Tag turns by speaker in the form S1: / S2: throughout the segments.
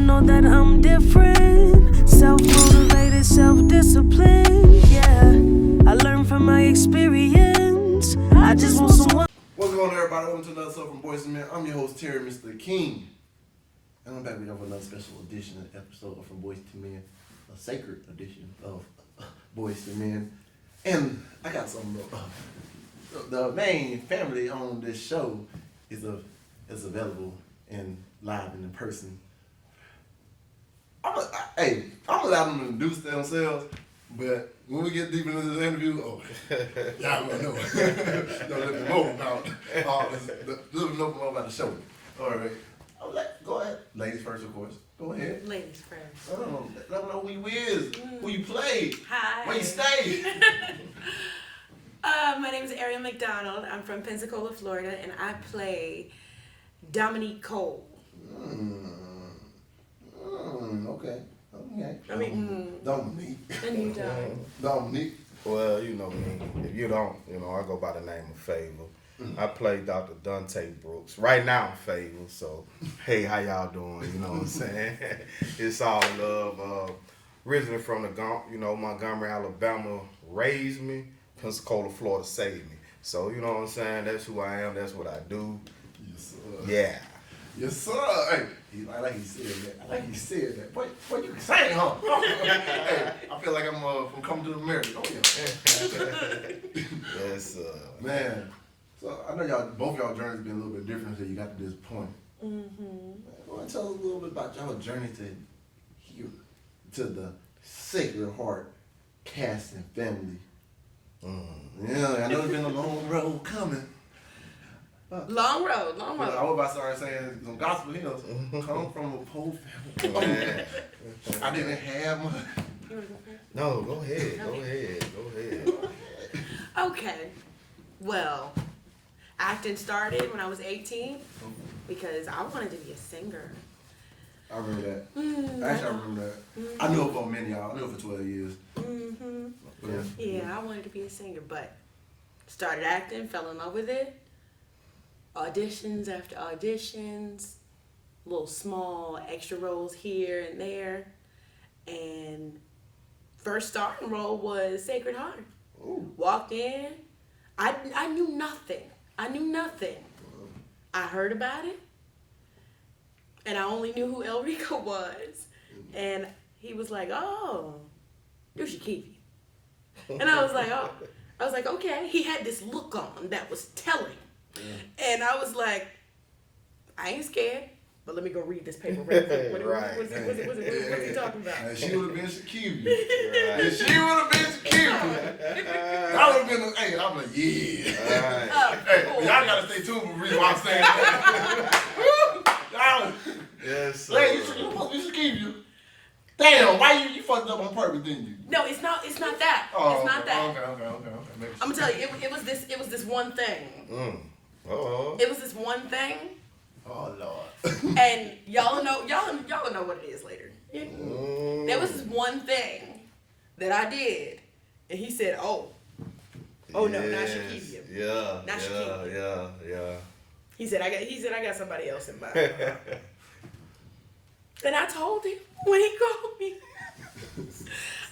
S1: know that I'm different. Self-motivated, self-disciplined. Yeah, I learned from my experience. I just want someone.
S2: What's going on, everybody? Welcome to another episode from Boyz and Men. I'm your host, Terry, Mr. King. And I'm back with another special edition of episode from Boyz to Men, a sacred edition of Boyz to Men. And I got some. The main family on this show is available and live and in person. I'm gonna allow them to introduce themselves, but when we get deep into this interview, y'all gonna know. Don't let me know about the show. All right. Go ahead. Ladies first, of course. Go ahead.
S3: Ladies first.
S2: Let them know who you is, who you play,
S3: Hi.
S2: where you stay.
S3: My name is Erial McDonald. I'm from Pensacola, Florida, and I play Dominique Cole.
S2: Okay.
S3: I mean,
S2: Dominique.
S3: And you don't.
S2: Dominique.
S4: Well, you know me. If you don't, I go by the name of Favor. I play Dr. Dante Brooks. Right now, Favor. So, hey, how y'all doing? You know what I'm saying? It's all love. Originally from the Montgomery, Alabama, raised me. Pensacola, Florida, saved me. So, you know what I'm saying? That's who I am. That's what I do.
S2: Yes, sir.
S4: Yeah.
S2: Yes, sir. Hey, I like he said that. Boy, you can sing, huh? Hey, I feel like I'm from Coming to America. Oh, yeah.
S4: Yes, sir.
S2: Man, so I know both y'all journeys been a little bit different until you got to this point.
S3: Mm-hmm.
S2: Man, go and tell us a little bit about y'all journey to the Sacred Heart cast and family. Yeah, I know it's been a long road coming.
S3: Long road.
S2: I was about to start saying some gospel hymns. Come from a poor family. I didn't have money.
S4: No, go ahead.
S3: Okay. Well, acting started when I was 18 because I wanted to be a singer.
S2: I remember that. Actually, I remember that. I knew it for a minute, y'all. I knew it for 12 years.
S3: Mm-hmm.
S2: Yeah.
S3: Yeah, I wanted to be a singer, but started acting, fell in love with it. Auditions after auditions, little small extra roles here and there. And first starting role was Sacred Heart.
S2: Ooh.
S3: Walked in. I knew nothing. I heard about it. And I only knew who El Rico was. And he was like, oh, you should keep it. And I was like, okay. He had this look on that was telling. Yeah. And I was like, I ain't scared, but let me go read this paper real quick. What's he talking about?
S2: And she would have been secure. I would have been, I'm like, yeah. Hey,
S3: cool.
S2: y'all got to stay tuned for the reason why I'm saying that.
S4: Yes, sir.
S2: Hey, you supposed to be secure. Damn, why you fucked up on purpose, didn't you?
S3: No, it's not that.
S2: Oh,
S3: it's not that.
S2: Okay.
S3: I'm gonna tell you, it was this one thing.
S4: Oh.
S3: It was this one thing.
S2: Oh Lord.
S3: And y'all know what it is later. There was this one thing that I did, and he said, "Oh no, not Shaquille.
S4: Yeah.
S3: Not Shaquille.
S4: Yeah.
S3: He said I got somebody else in mind." And I told him when he called me.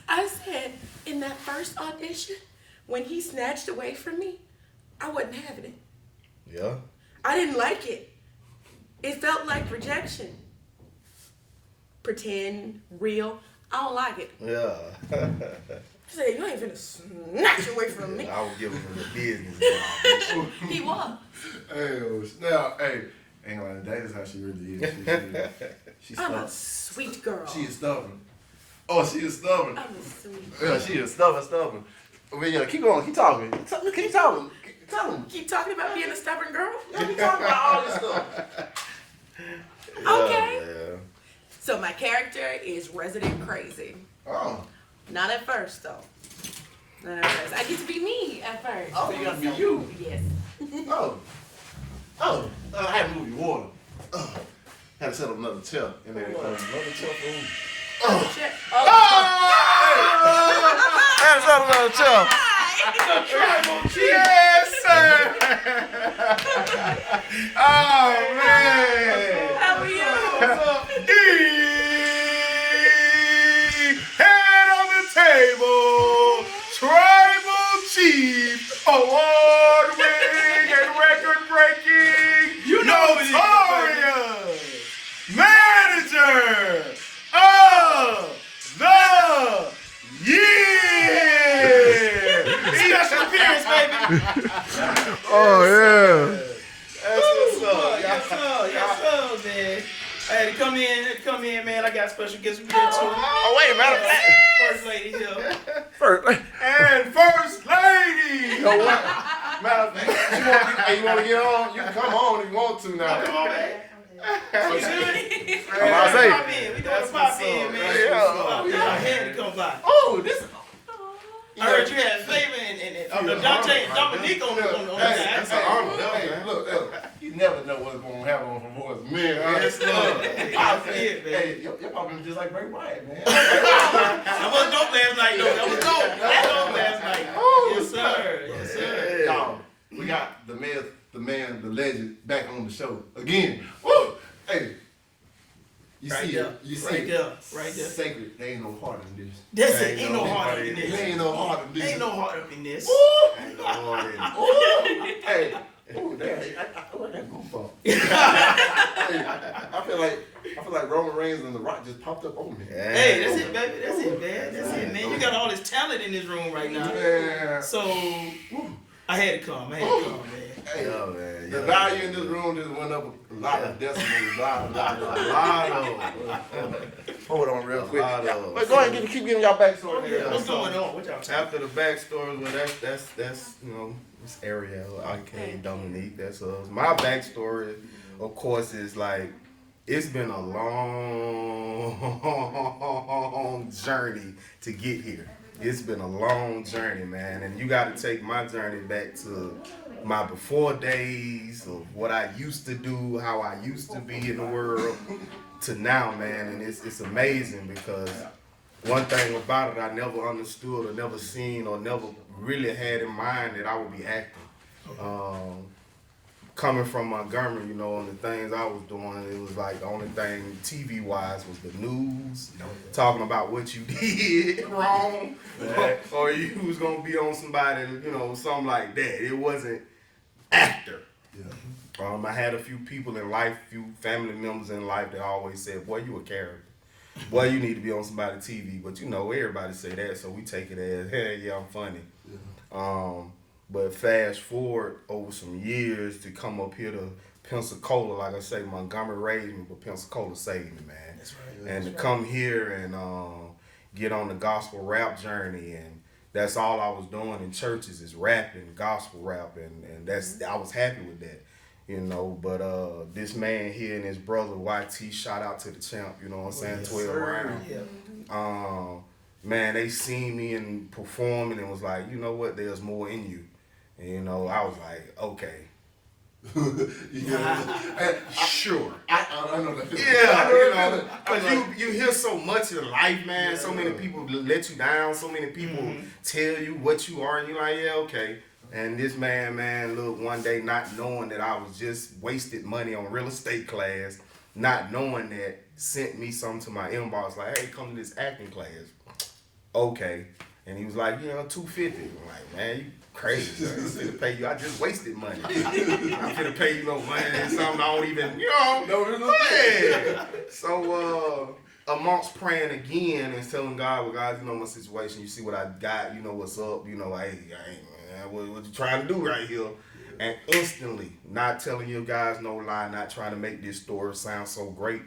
S3: I said, in that first audition, when he snatched away from me, I wasn't having it.
S4: Yeah.
S3: I didn't like it. It felt like rejection. Pretend, real. I don't like it.
S4: Yeah.
S3: He said, you ain't finna snatch away from me.
S4: I was giving him the business.
S3: He was.
S2: Ain't gonna lie, that is how she really is. She's
S3: I'm a sweet girl.
S2: She is stubborn. Oh, she is stubborn.
S3: I'm a sweet
S2: Yeah, she is stubborn. I mean, keep going, keep talking. Keep talking. Tell him.
S3: Keep talking about being a stubborn girl?
S2: Keep talking about all this stuff.
S3: Okay.
S4: Yeah.
S3: So my character is resident crazy.
S2: Oh.
S3: Not at first, though. Not at first. I get to be me at first.
S2: Oh, you gotta be you.
S3: Yes.
S2: I had to move your water. Had to set up another chair. And then
S4: Another chair for who?
S3: Check.
S2: Had to set up another chair.
S4: Yes, sir. Oh man.
S3: How are you?
S4: What's up? the year. Special appearance, baby.
S5: Oh yeah.
S4: That's what's up.
S6: Yes, sir, man. I had to come in, man. I got special guests with me here too.
S5: Oh wait a minute.
S6: First lady here.
S5: First.
S4: And first lady.
S2: You know what? Matter of fact, you want to get on? You can come on if you want to now.
S6: Come on, man.
S5: I say.
S6: Pop in. We gonna pop in, man.
S5: Yeah.
S6: I had to come by.
S2: Oh, this.
S6: I heard you had Favor and Dante and Dominique on the
S2: That's an
S6: side.
S2: honor. Hey, look, you never know what's going to happen from Boyz II Men.
S6: Yes, Lord.
S2: Hey, your papa was just like Bray Wyatt, man.
S6: That was dope last night, though. That was dope last night. Yes, sir. Yes, sir.
S2: Y'all, we got the myth, the man, the legend back on the show again. Woo! Hey, you
S6: Right
S2: see
S6: there.
S2: it. You see
S6: Right
S2: it.
S6: there. Right there.
S2: Sacred. There ain't no heart in this.
S6: That's it. Ain't no heart in
S2: There
S6: this.
S2: ain't no heart in this.
S6: Ain't no heart up in this.
S4: Ain't no heart in it.
S2: Hey. Ooh, damn. What that goofball? Hey, I feel like Roman Reigns and The Rock just popped up on me.
S6: Hey, that's it, baby. That's it, man. That's it, man. You got all this talent in this room right now.
S2: Yeah.
S6: So, I had to come. Man.
S2: Hey,
S4: Yeah, man.
S2: the value in this room just went up a lot of decimals. Hold on real quick.
S4: Lot of-
S2: But go ahead and keep giving y'all backstory.
S6: Yeah, what's going on? What y'all talking
S4: After the backstory, well, that's you know, it's Erial, Arcade, Dominique, that's us. My backstory, of course, is like, it's been a long journey to get here. It's been a long journey, man, and you got to take my journey back to my before days of what I used to do, how I used to be in the world, to now, man, and it's amazing because one thing about it I never understood or never seen or never really had in mind that I would be acting. Coming from Montgomery, you know, and the things I was doing, it was like the only thing TV-wise was the news, talking about what you did wrong, or you was gonna be on somebody, you know, something like that. It wasn't actor. I had a few people in life, few family members in life that always said, boy, you a character. Boy, you need to be on somebody's TV. But you know, everybody say that, so we take it as, hey, yeah, I'm funny. But fast forward over some years to come up here to Pensacola, like I say, Montgomery raised me, but Pensacola saved me, man.
S6: That's right.
S4: And to come here and get on the gospel rap journey, and that's all I was doing in churches is rapping, gospel rap, and that's I was happy with that, you know. But this man here and his brother YT, shout out to the champ, you know what I'm saying, 12 round.
S6: Yeah.
S4: Man, they seen me and performing and was like, you know what, there's more in you. And, you know, I was like, okay. Sure.
S2: I know that feeling.
S4: Yeah, you know, because you hear so much in life, man. So many people let you down. So many people tell you what you are, and you're like, yeah, okay. And this man, look, one day not knowing that I was just wasted money on real estate class, not knowing that, sent me something to my inbox like, hey, come to this acting class. Okay. And he was like, you know, $250. I'm like, man, you crazy. I'm gonna pay you. I just wasted money. I'm gonna pay you no money and something I don't even, you know. Yeah. So amongst praying again and telling God, well, God, you know my situation. You see what I got. You know what's up. You know, hey, man, what you trying to do right here? And instantly, not telling you guys no lie, not trying to make this story sound so great.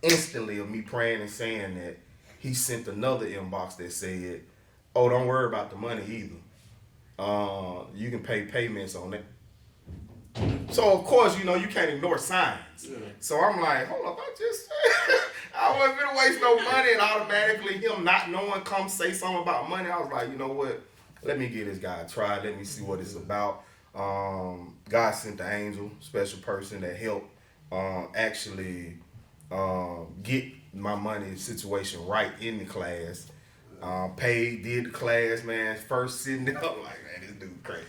S4: Instantly of me praying and saying that, he sent another inbox that said, oh, don't worry about the money either. You can pay payments on that. So of course, you know, you can't ignore signs. Yeah. So I'm like, hold up, I wasn't gonna waste no money, and automatically him not knowing come say something about money. I was like, you know what? Let me give this guy a try. Let me see what it's about. God sent the angel, special person that helped actually get my money situation right in the class. Paid, did the class, man. First sitting there, I'm like, man, this dude crazy.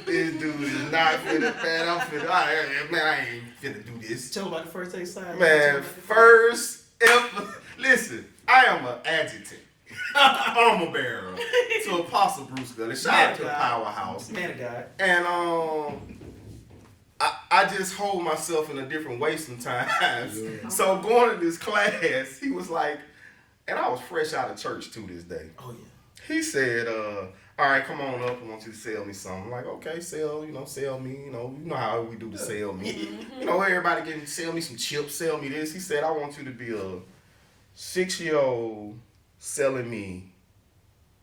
S4: This dude is not finna, man. I'm finna, man, I ain't finna do this.
S6: Tell about the first day sign.
S4: Man, first ever, listen, I am an adjutant, armor bearer to Apostle Bruce Gully. Shout out to the Powerhouse.
S6: Man of God.
S4: And I just hold myself in a different way sometimes. So going to this class, he was like, and I was fresh out of church to this day.
S6: Oh yeah.
S4: He said, all right, come on up. I want you to sell me something. I'm like, okay, sell me, you know how we do the sell me. You know, everybody getting sell me some chips, sell me this. He said, I want you to be a 6-year-old selling me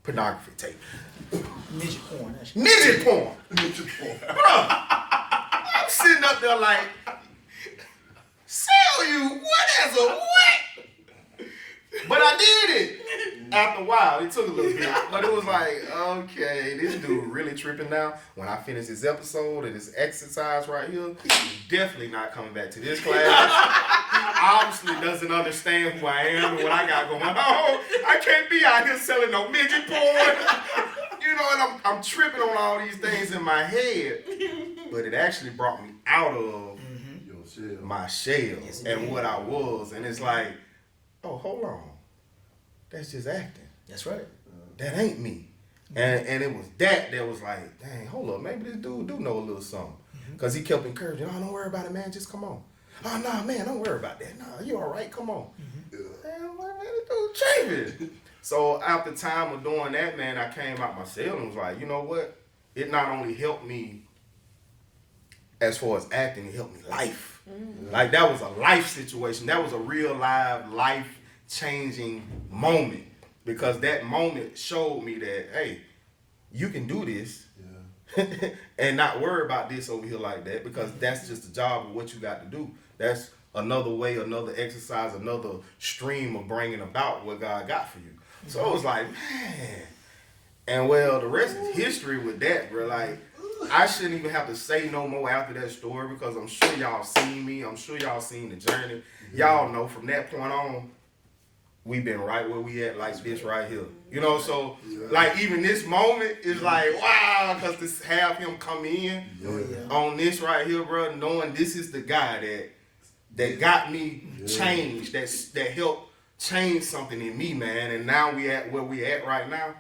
S4: pornography tape.
S6: Midget porn.
S4: Midget porn. Bro, I'm sitting up there like, sell you? What as a what? But I did it. After a while, it took a little bit. But it was like, okay, this dude really tripping now. When I finish this episode and this exercise right here, he's definitely not coming back to this class. Obviously doesn't understand who I am and what I got going on. I can't be out here selling no midget porn. You know, and I'm tripping on all these things in my head. But it actually brought me out of my shell and what I was. And it's like, oh, hold on. That's just acting.
S6: That's right.
S4: That ain't me. And it was that was like, dang, hold up. Maybe this dude do know a little something. Because he kept encouraging, oh, don't worry about it, man. Just come on. Oh, nah, man, don't worry about that. Nah, you all right. Come on. Man, I'm like, man, this dude changing. So after time of doing that, man, I came out my cell and was like, you know what? It not only helped me as far as acting, it helped me life. Like, that was a life situation. That was a real live, life-changing moment. Because that moment showed me that, hey, you can do this and not worry about this over here like that, because that's just the job of what you got to do. That's another way, another exercise, another stream of bringing about what God got for you. So it was like, man. And well, the rest is history with that, bro. Like, I shouldn't even have to say no more after that story, because I'm sure y'all seen me. I'm sure y'all seen the journey. Y'all know from that point on, we've been right where we at, like this right here. You know, so like even this moment is like, wow, because to have him come in on this right here, bro, knowing this is the guy that got me changed, that helped change something in me, man. And now we at where we at right now.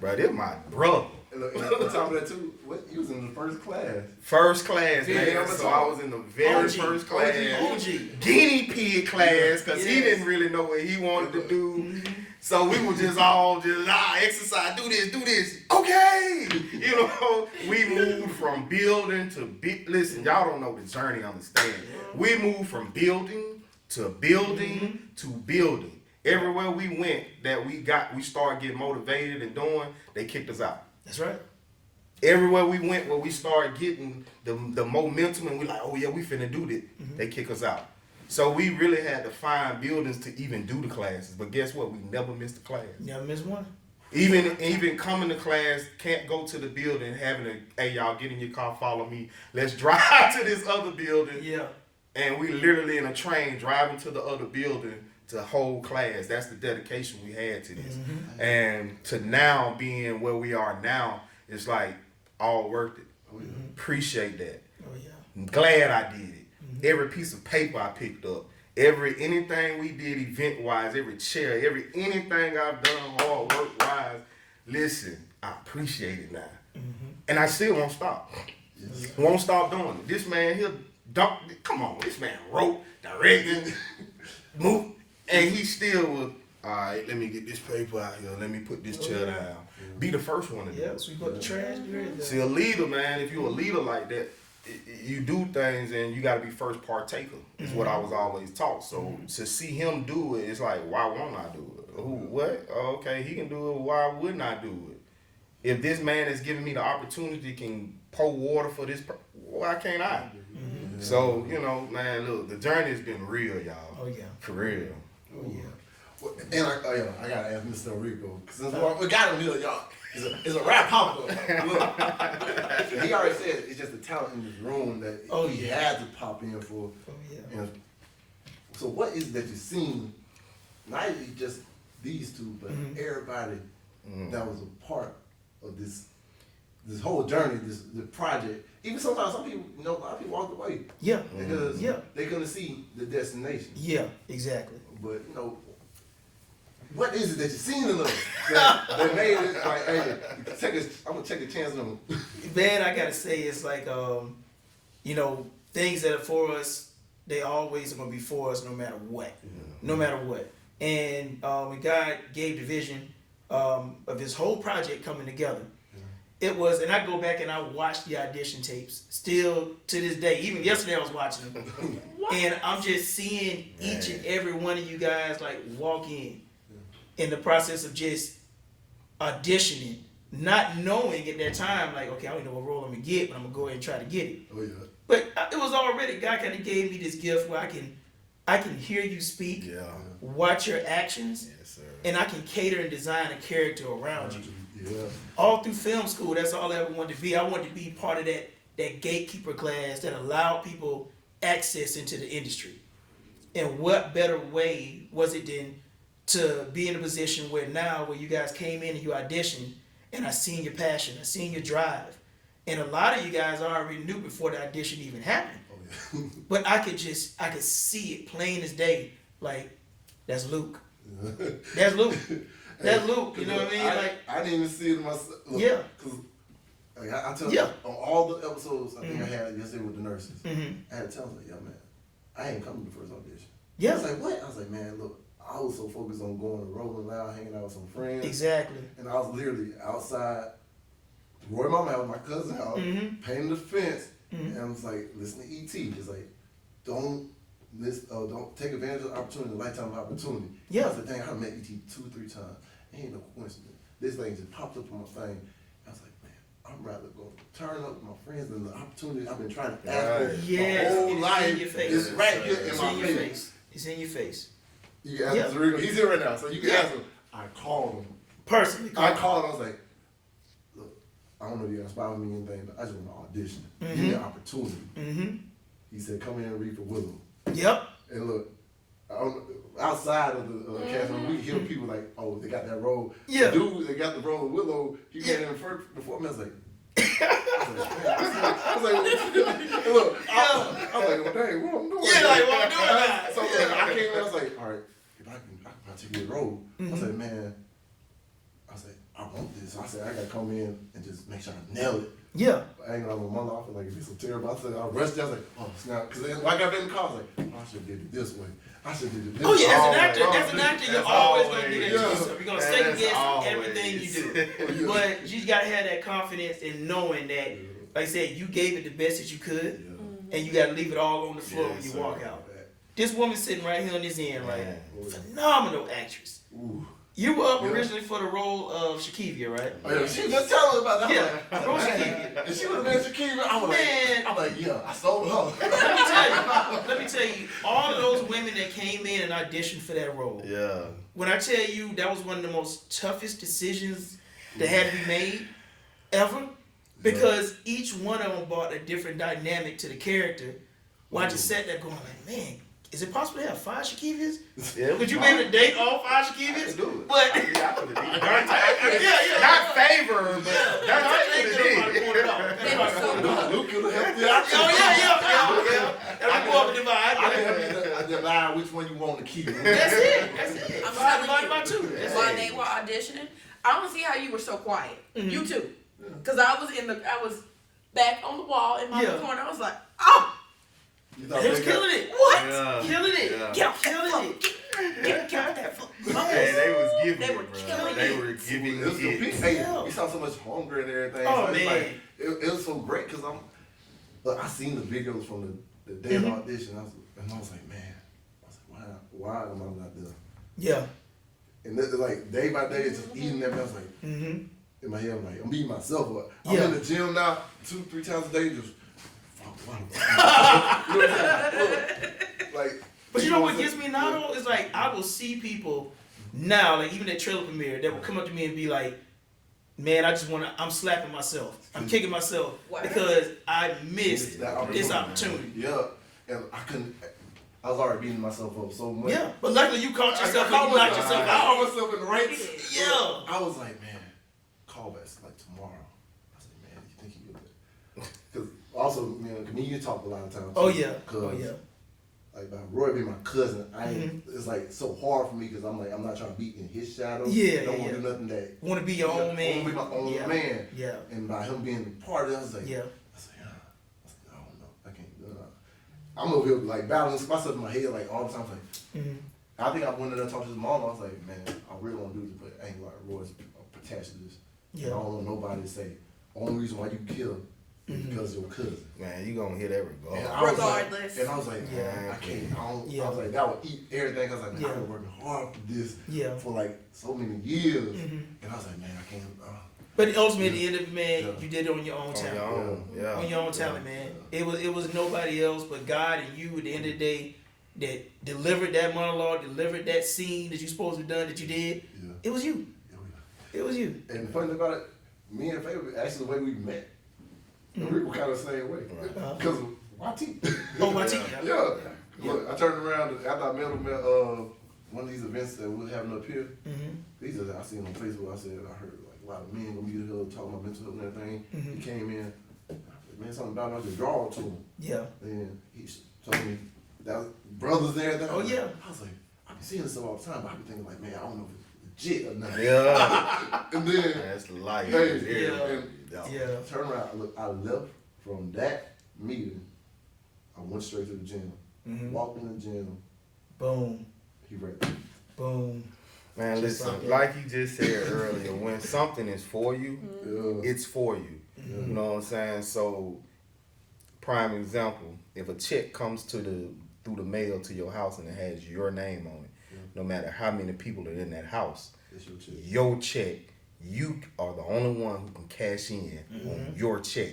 S4: Bro, this my brother.
S2: And on top of that too, you was in the first class.
S4: First class, man. So I was in the very first class.
S6: OG.
S4: Guinea pig class, because he didn't really know what he wanted to do. So we were just all exercise, do this. Okay. You know, we moved from building to listen, y'all don't know the journey, understand. We moved from building to building to building. Everywhere we went that we started getting motivated and doing, they kicked us out.
S6: That's right.
S4: Everywhere we went where we started getting the momentum and we like, oh yeah, we finna do this, they kick us out. So we really had to find buildings to even do the classes. But guess what? We never missed a class.
S6: Never missed one.
S4: Even coming to class, can't go to the building, hey y'all, get in your car, follow me. Let's drive to this other building.
S6: Yeah.
S4: And we literally in a train driving to the other building to hold class. That's the dedication we had to this. And to now being where we are now, it's like all worth it. Appreciate that.
S6: Oh yeah.
S4: I'm glad I did it. Every piece of paper I picked up, anything we did event wise, every chair, anything I've done hard work wise, listen, I appreciate it now. And I still won't stop. Won't stop doing it. This man here, come on, this man wrote, directed, moved, and he still was, all right, let me get this paper out here. Let me put this chair down. Be the first one to do it.
S6: Yeah, so we put the trash.
S4: See, a leader, man, if you're a leader like that, you do things and you got to be first partaker is what I was always taught. So to see him do it, it's like, why won't I do it? Who, what? Oh, okay, he can do it. Why wouldn't I do it? If this man is giving me the opportunity, can pour water for this, why can't I? So, you know, man, look, the journey has been real, y'all.
S6: Oh yeah.
S4: For real.
S6: Oh yeah.
S2: Well, and I gotta ask Mr. Rico, because we got him here, y'all. It's a rap pop up. Look, he already said it's just the talent in this room that he had to pop in for.
S6: Oh yeah.
S2: And so what is it that you've seen? Not just these two, but everybody that was a part of this whole journey, the project. Even sometimes some people, a lot of people walked away.
S6: Yeah.
S2: Because they couldn't see the destination.
S6: Yeah, exactly.
S2: But what is it that you seen in us that made it like, hey, I'm gonna take a chance on them?
S6: Man, I gotta say it's like you know, things that are for us, they always are gonna be for us no matter what. No matter what. And when God gave the vision of his whole project coming together, it was, and I go back and I watch the audition tapes still to this day. Even yesterday I was watching them. And I'm just seeing each and every one of you guys like walk in the process of just auditioning, not knowing at that time, like, okay, I don't know what role I'm gonna get, but I'm gonna go ahead and try to get it.
S2: Oh yeah.
S6: But it was already, God kind of gave me this gift where I can hear you speak, watch your actions, and I can cater and design a character around you.
S2: Yeah.
S6: All through film school, that's all I ever wanted to be. I wanted to be part of that gatekeeper class that allowed people access into the industry. And what better way was it than to be in a position where you guys came in and you auditioned, and I seen your passion, I seen your drive. And a lot of you guys already knew before the audition even happened.
S2: Oh, yeah.
S6: But I could see it plain as day. Like, that's Luke. That's Luke. That's Luke. You know what I mean? Like,
S2: I didn't even see it myself. Look,
S6: Yeah.
S2: Because I tell you, on all the episodes I think I had yesterday with the nurses, I had to tell them, like, yo, man, I ain't come to the first audition. I
S6: yeah,
S2: was like, what? I was like, man, look, I was so focused on going to Rolling Loud, hanging out with some friends.
S6: exactly.
S2: And I was literally outside Roy Mama house, my cousin's house, painting the fence, and I was like, listen to E.T. It's like, don't take advantage of the opportunity, the lifetime of opportunity.
S6: Yeah.
S2: I said, dang, I met E.T. 2-3 times. Ain't no coincidence. This thing just popped up on my thing. I was like, man, I'm rather going to turn up with my friends than the opportunity I've been trying to ask for
S6: Yes,
S2: my whole
S6: it's
S2: life.
S6: in your face.
S2: It's right here in
S6: It's
S2: my
S6: in your
S2: face.
S6: face. It's in your face.
S2: You can ask Zerigo. He's here right now, so you can ask him. I called him.
S6: Personally.
S2: I called him. I was like, look, I don't know if you're inspired me or anything, but I just want to audition. Give me an opportunity. He said, come in and read for Willow.
S6: Yep.
S2: And look, outside of the cast, we can hear people like, oh, they got that role.
S6: Yeah.
S2: The dude that got the role of Willow, he got in first before me. I was like, I was like, look, I was like, well, dang, what I'm doing?
S6: Yeah, like, what I'm doing now.
S2: So look, I came in, I was like, all right, if I can take your role. I said, man, I want this. I said, I gotta come in and just make sure I nail it.
S6: Yeah.
S2: I ain't gonna have a month off, like, it'd be so terrible. I said, I rushed there, I was like, oh, snap. Because when I got in the car, I was like, oh, I should have did it this way. I should have did it this way.
S6: Oh yeah, as
S2: Always.
S6: an actor, you're
S4: That's
S6: always
S4: always.
S6: gonna do that to
S2: Yeah.
S6: yourself. You're gonna second guess
S4: always.
S6: everything you do. But you gotta have that confidence in knowing that, like I said, you gave it the best that you could, and you gotta leave it all on the floor when you walk out. This woman sitting right here on this end, right? Phenomenal actress.
S2: Ooh.
S6: You were up originally for the role of Shakivia, right?
S2: Oh, yeah, she just tell her about that.
S6: Yeah, role
S2: Man,
S6: Shakivia.
S2: if she would have been Shakira, I would
S6: Man.
S2: I'm like, yeah, I stole her.
S6: Let me tell you, all of those women that came in and auditioned for that role.
S4: Yeah.
S6: When I tell you that was one of the most toughest decisions that had to be made ever, because each one of them brought a different dynamic to the character. Well, I just sat there going like, man, is it possible to have 5 Shakivias?
S4: Yeah.
S6: Could you be able to date all 5 Shakivias? But
S4: Not favor, but
S3: They were so good.
S2: Luke could have helped you.
S6: yeah. That'll go up and divide.
S2: I can help you divide which one you want to keep.
S6: That's it.
S3: I'm
S6: Divide
S3: telling
S6: by
S3: you,
S6: 2. That's
S3: while
S6: it.
S3: they were auditioning, I don't see how you were so quiet. You too. Because I was back on the wall in my corner. I was like, oh,
S2: You thought
S6: They was
S2: they got-
S6: killing it.
S3: what?
S4: Yeah.
S6: Killing it.
S4: Yeah.
S6: Killing it. Get out that fuck.
S4: Hey, they was giving
S3: They were
S4: it, bro.
S3: killing
S4: They
S3: it.
S4: were giving
S2: It was
S4: it.
S2: compete. Hey, we saw so much hunger and everything.
S6: Oh,
S2: so it's
S6: man.
S2: like, it was so great because I seen the videos from the day of audition. I was like, man, why am I not there?
S6: Yeah.
S2: And it's like day by day, it's just eating that. I was like, in my head, I'm like, I'm beating myself up. I'm
S6: Yeah.
S2: in the gym now, 2-3 times a day, just fuck, why the fuck? You know what I'm saying? Like,
S6: But you know what
S2: I'm
S6: gets me now though? Is like I will see people now, like even at trailer premiere, that will come up to me and be like, man, I'm slapping myself. I'm kicking myself
S3: What?
S6: because I missed
S2: that
S6: this opportunity.
S2: Yeah, and I was already beating myself up so much.
S6: Yeah. But luckily you caught yourself and
S2: I
S6: you knocked yourself
S2: I
S6: out.
S2: caught myself in the right.
S6: Yeah.
S2: I was like, man, call back like tomorrow. I said, man, you think you would? Because also, me and you talk a lot of times.
S6: Oh yeah.
S2: Cause
S6: Oh yeah.
S2: like Roy being my cousin, it's like so hard for me because I'm like I'm not trying to be in his shadow.
S6: Yeah,
S2: I don't want
S6: yeah.
S2: to do nothing that.
S6: Want to be your own man.
S2: I want to be my own
S6: Yeah.
S2: man.
S6: Yeah.
S2: And by him being part of it, I was like,
S6: Yeah.
S2: I was like, I don't know, I I'm over here like balancing myself in my head like all the time. Like, I think I went in there and talked to his mom. I was like, man, I really want to do this, but I ain't like Roy's attached to this.
S6: Yeah.
S2: I don't want nobody to say only reason why you killed is because of your cousin.
S4: Man, you gonna hit that
S2: And
S4: regardless.
S2: I was
S3: Regardless.
S2: Like, and I was like,
S6: Yeah.
S2: man, I can't. I don't.
S6: Yeah.
S2: I was like, that would eat everything. I was like, man,
S6: Yeah.
S2: I've been working hard for this
S6: Yeah.
S2: for like so many years, and I was like, man, I can't.
S6: But ultimately, at the end of it, man,
S2: Yeah.
S6: you did it on your own
S4: On
S6: talent.
S4: your own, yeah.
S6: On your own talent, man. It was nobody else but God and you at the end of the day that delivered that monologue, delivered that scene that you supposed to have done that you did.
S2: Yeah.
S6: It was you. It was you.
S2: And the funny thing about it, me and Faye, actually the way we met, and we were kind of the same way. Because of YT.
S6: Oh, YT.
S2: Yeah. Look, I turned around after I met him at one of these events that we were having up here. These are, I seen him on Facebook. I said, I heard like a lot of men gonna be here talking about mental health and everything. He came in, I said, man, something about it. I just draw to him.
S6: Yeah.
S2: And he told me that was brothers there. That
S6: Oh, yeah.
S2: I was like, I be seeing this stuff all the time, but I be thinking like, man, I don't know if it's legit or not.
S4: Yeah.
S2: And then
S4: That's life.
S2: Hey,
S6: Yeah. Yeah.
S2: turn around. Look, I left from that meeting. I went straight to the gym. Walked in the gym.
S6: Boom.
S2: He right.
S6: Boom.
S4: Man,
S6: Just
S4: listen,
S6: like that.
S4: like you just said earlier, when something is for you,
S2: Yeah.
S4: it's for you. You know what I'm saying? So, prime example, if a check comes through the mail to your house and it has your name on it, no matter how many people are in that house,
S2: It's your check.
S4: your check, you are the only one who can cash in on your check.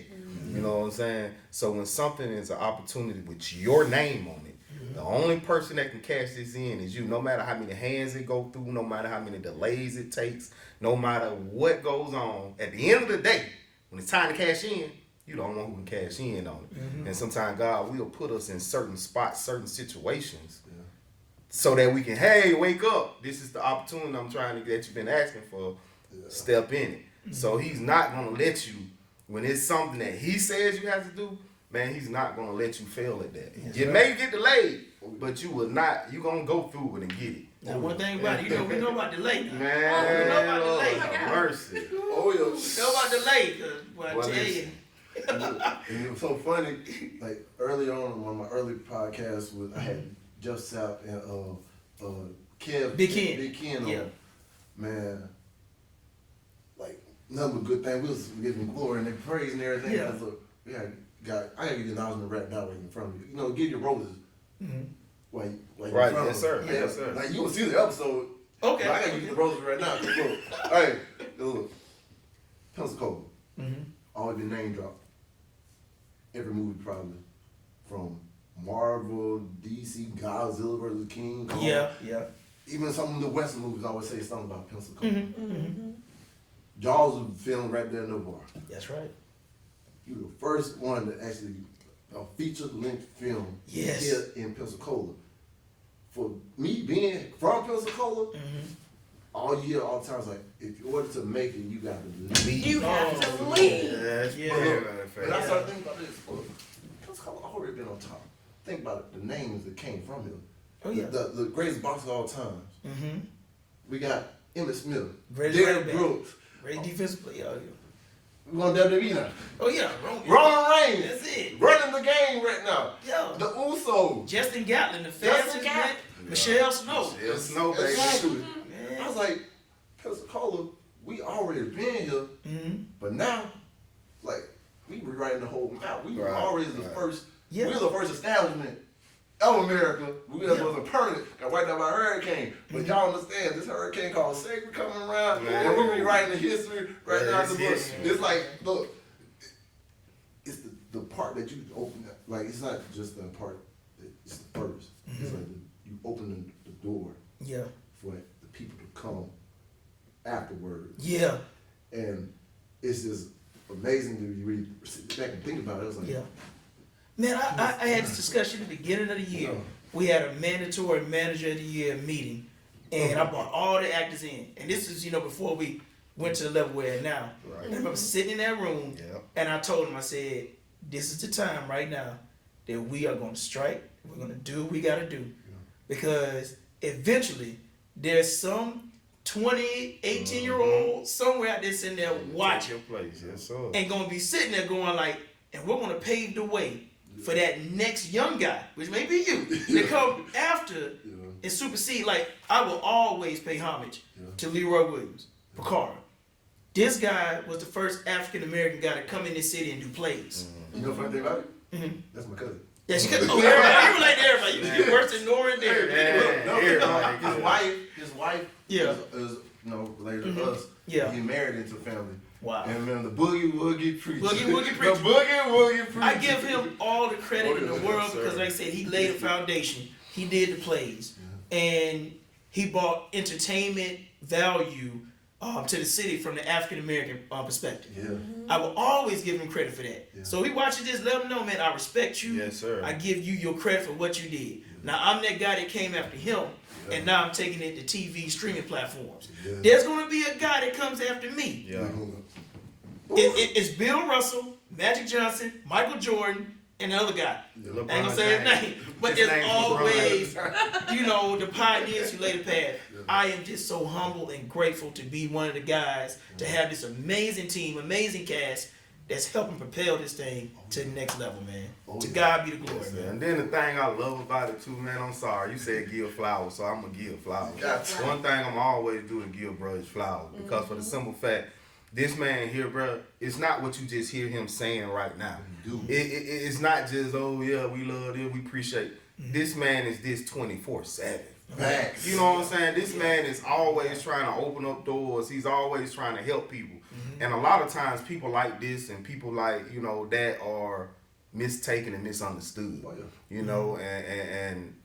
S4: You know what I'm saying? So when something is an opportunity with your name on it, the only person that can cash this in is you. No matter how many hands it go through, no matter how many delays it takes, no matter what goes on, at the end of the day, when it's time to cash in, you the only one who can cash in on it. And sometimes God will put us in certain spots, certain situations, so that we can, hey, wake up. This is the opportunity I'm trying to get. You've been asking for. Step in it. So he's not gonna let you, when it's something that he says you have to do, man, he's not gonna let you fail at that. You may get delayed, but you will not. You gonna go through it and get it.
S6: Now, one thing about it, we know about delay. Now.
S4: Man,
S6: we know about delay.
S4: Lord have mercy.
S2: Oh yeah.
S6: We know about delay. Cause, well, I
S4: Well,
S6: tell you.
S2: And it was so funny. Like early on one of my early podcasts, was I had Jeff Sapp and Kev.
S6: Big Ken.
S2: Big Ken on.
S6: Yeah.
S2: Man. Like nothing but good thing. We was giving glory and they praise and everything.
S6: Yeah.
S2: Because look, I gotta give you an acknowledgement right now, right in front of you. You know, give your roses. Like
S4: Right,
S2: in front
S4: yes,
S2: of
S4: sir.
S2: them.
S4: Yes, sir.
S2: Like you will see the episode.
S6: Okay.
S2: But I gotta give you the roses right now. Look, hey, look, Pensacola. Always been name dropped. Every movie probably, from Marvel, DC, Godzilla vs. King Kong.
S6: Yeah.
S2: Even some of the Western movies always say something about Pensacola. Jaws was filmed right there in the bar.
S6: That's right.
S2: You were the first one to actually a feature-length film
S6: Yes.
S2: here in Pensacola. For me being from Pensacola, all year, all the time, it's like, if you order to make it, you got to leave.
S3: You have to leave.
S4: That's
S6: Yeah.
S2: And I started thinking about this. Look, Pensacola already been on top. Think about it, the names that came from here.
S6: Oh, yeah.
S2: The greatest boxer of all time. We got Emmitt Smith,
S6: Greatest
S2: Derrick
S6: running back.
S2: Brooks.
S6: Great defensive player. Oh, yeah.
S2: We on WWE now.
S6: Oh, yeah.
S2: Roman Reigns.
S6: That's it.
S2: Running the game right now.
S6: Yeah.
S2: The Usos.
S6: Justin Gatlin, the
S2: Justin
S6: fastest man.
S2: Gatlin.
S6: Michelle Snow.
S4: It's snow, baby.
S2: Exactly.
S6: Man.
S2: I was like, Pensacola, we already been here, but now, like, we rewriting the whole map. We were
S4: Right,
S2: already the
S4: right.
S2: first.
S6: Yeah.
S2: We were the first establishment of America. We just
S6: Yeah.
S2: wasn't permanent. Got wiped out by a hurricane. But y'all understand, this hurricane called Sacred coming around, and we rewriting the history right now in the book.
S4: Yes.
S2: It's like, look, it's the part that you open up. Like, it's not just the part, it's the first. It's like you open the door
S6: Yeah.
S2: for the people to come afterwards.
S6: Yeah.
S2: And it's just amazing to really sit back and think about it. It was like,
S6: Yeah. Man, I had this discussion at the beginning of the year.
S2: Yeah.
S6: We had a mandatory manager of the year meeting, and I brought all the actors in. And this is, before we went to the level we're at now.
S4: Right.
S6: I remember sitting in that room,
S4: Yep.
S6: and I told him, I said, this is the time right now that we are going to strike. We're going to do what we got to do. Because eventually, there's some 20, 18-year-old somewhere out there sitting there watching
S4: Your place, yes, sir.
S6: and going to be sitting there going like, and we're going to pave the way for that next young guy, which may be you, to come after and supersede. Like, I will always pay homage to Leroy Williams, Picard. This guy was the first African American guy to come in this city and do plays.
S2: You know the funny thing about it? That's my cousin.
S6: Yeah, she could. Oh, everybody, you relate to everybody. You get worse than Nora and Derek.
S2: His wife
S6: Yeah.
S2: is related to us.
S6: Yeah.
S2: He married into a family.
S6: Wow.
S2: And then the boogie woogie preacher.
S6: Boogie woogie preacher.
S2: The boogie woogie preacher.
S6: I give him all the credit in the world because, like I said, he laid a foundation. He did the plays, and he brought entertainment value to the city from the African American perspective.
S2: Yeah.
S6: I will always give him credit for that.
S2: Yeah.
S6: So he watching this, let him know, man, I respect you.
S4: Yes, sir.
S6: I give you your credit for what you did. Now I'm that guy that came after him, and now I'm taking it to TV streaming platforms.
S2: Yeah.
S6: There's gonna be a guy that comes after me.
S4: Yeah.
S6: It's Bill Russell, Magic Johnson, Michael Jordan, and the other guy. I ain't gonna say his name, but
S4: His
S6: there's
S4: name's
S6: always, the pioneers who laid the path. I am just so humble and grateful to be one of the guys, to have this amazing team, amazing cast that's helping propel this thing to the next level, man. To God be the glory, man.
S4: And then the thing I love about it too, man, I'm sorry, you said give flowers, so I'm gonna give flowers.
S2: Gotcha.
S4: One thing I'm always doing give brothers flowers, because for the simple fact, this man here, bro, it's not what you just hear him saying right now. It's not just, oh yeah, we love it, we appreciate it. This man is this 24/7.
S2: Facts.
S4: You know what I'm saying? This man is always trying to open up doors. He's always trying to help people. And a lot of times people like this and people like, that are mistaken and misunderstood.
S2: Oh, yeah.
S4: You know, and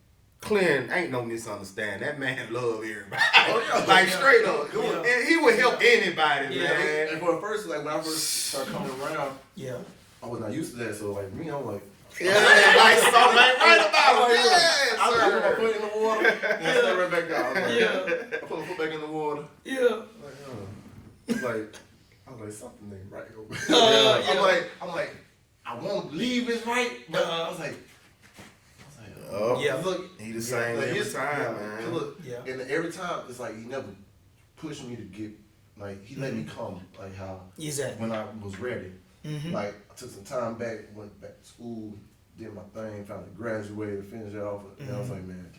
S4: Clint ain't no misunderstanding. That man love everybody.
S2: Oh, yeah.
S4: Like straight up.
S6: Yeah.
S4: And he would help anybody,
S6: Yeah.
S4: man.
S2: And for the first, like when I first started coming around,
S6: Yeah.
S2: I was not used to that. So like me, I'm like,
S4: Yeah, like something ain't right about him. Yes,
S2: I put my
S4: sir.
S2: foot in the water and I step right back down. I was like,
S6: Yeah.
S2: I put my foot back in the water.
S6: Yeah.
S2: I was like, something ain't right over
S6: Yeah.
S2: I'm like, I won't leave it's right, but I was like,
S4: Oh,
S6: Yeah.
S2: look,
S4: he the same every time, man.
S2: Look,
S6: Yeah.
S2: and every time it's like he never pushed me to get, like he let me come, like how
S6: Exactly.
S2: when I was ready.
S6: Mm-hmm.
S2: Like I took some time back, went back to school, did my thing, finally graduated, finished it off, and I was like, man,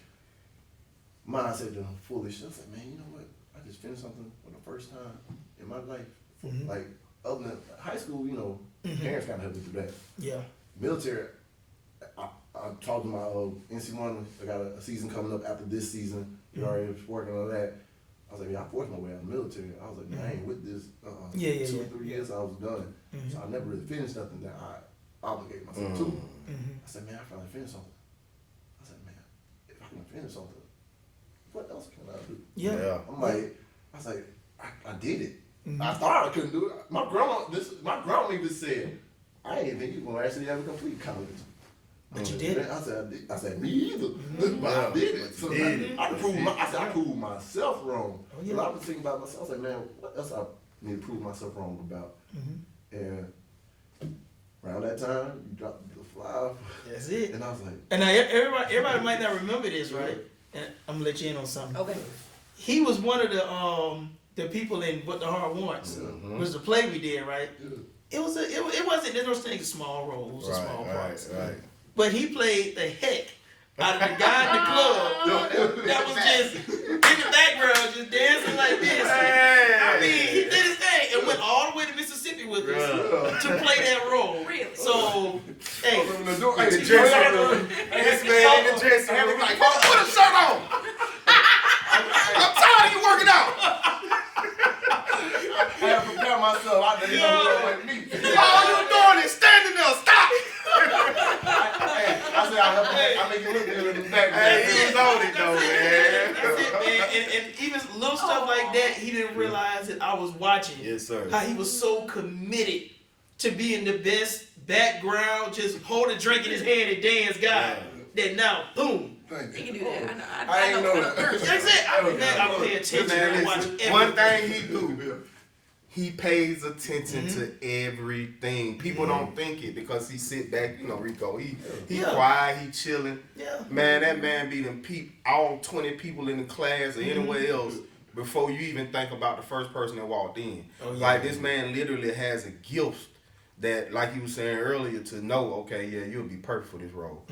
S2: mindset to foolish. I was like, man, you know what? I just finished something for the first time in my life.
S6: Mhm.
S2: Like other than high school, parents kind of helped me through that.
S6: Yeah.
S2: Military, I talked to my NC1. I got a season coming up after this season. We already was working on that. I was like, yeah, I forced my way out of the military. I was like, man, I ain't with this. 2 or 3 years I was done. So I never really finished nothing that I obligated myself to. I said, man, I finally finished something. I said, man, if I can finish something, what else can I do?
S6: Yeah.
S2: I'm like, I was like, I did it. I thought I couldn't do it. My grandma even said, I didn't think you were gonna actually ever complete college.
S6: But you did it.
S2: I said, me either. But I did it. So I proved myself wrong.
S6: Oh, yeah.
S2: So I was thinking about myself. I was like, man, what else I need to prove myself wrong about? And around that time, you dropped the fly.
S6: That's it.
S2: And I was like,
S6: And now everybody might not remember this, right? And I'm gonna let you in on something.
S3: Okay.
S6: He was one of the people in What the Heart Wants. It was the play we did, right? It wasn't. There's no thing a small role. It was a small part.
S4: Right.
S6: But he played the heck out of the guy in the club that was just in the background, just dancing like this. I mean, he did his thing and went all the way to Mississippi with us to play that role.
S3: Really?
S6: So, hey,
S2: open the door. Hey,
S4: The dressing room. This man in the dressing room like, put a shirt on. I'm tired of you working out.
S2: I had to prepare myself. I didn't know what to me.
S4: All you doing is standing there. Stop.
S2: I said, I make it look good in the back.
S4: Hey, he was on it though, man.
S6: that's it, man. And even little stuff like that, he didn't realize that I was watching.
S4: Yes, sir.
S6: How he was so committed to being the best background, just hold a drink in his hand and dance guy. That now, boom.
S2: Thank
S3: You
S2: you.
S3: can do that.
S2: I ain't know
S3: that.
S2: that.
S6: That's it. I pay attention
S4: Man,
S6: and watch
S4: listen,
S6: everything.
S4: one thing he do, he pays attention to everything. People don't think it because he sit back, Rico. He quiet, he chilling.
S6: Yeah.
S4: Man, that man be them all 20 people in the class or anywhere else before you even think about the first person that walked in.
S6: Oh, yeah.
S4: Like this man literally has a gift that, like you were saying earlier, to know, okay, yeah, you'll be perfect for this role.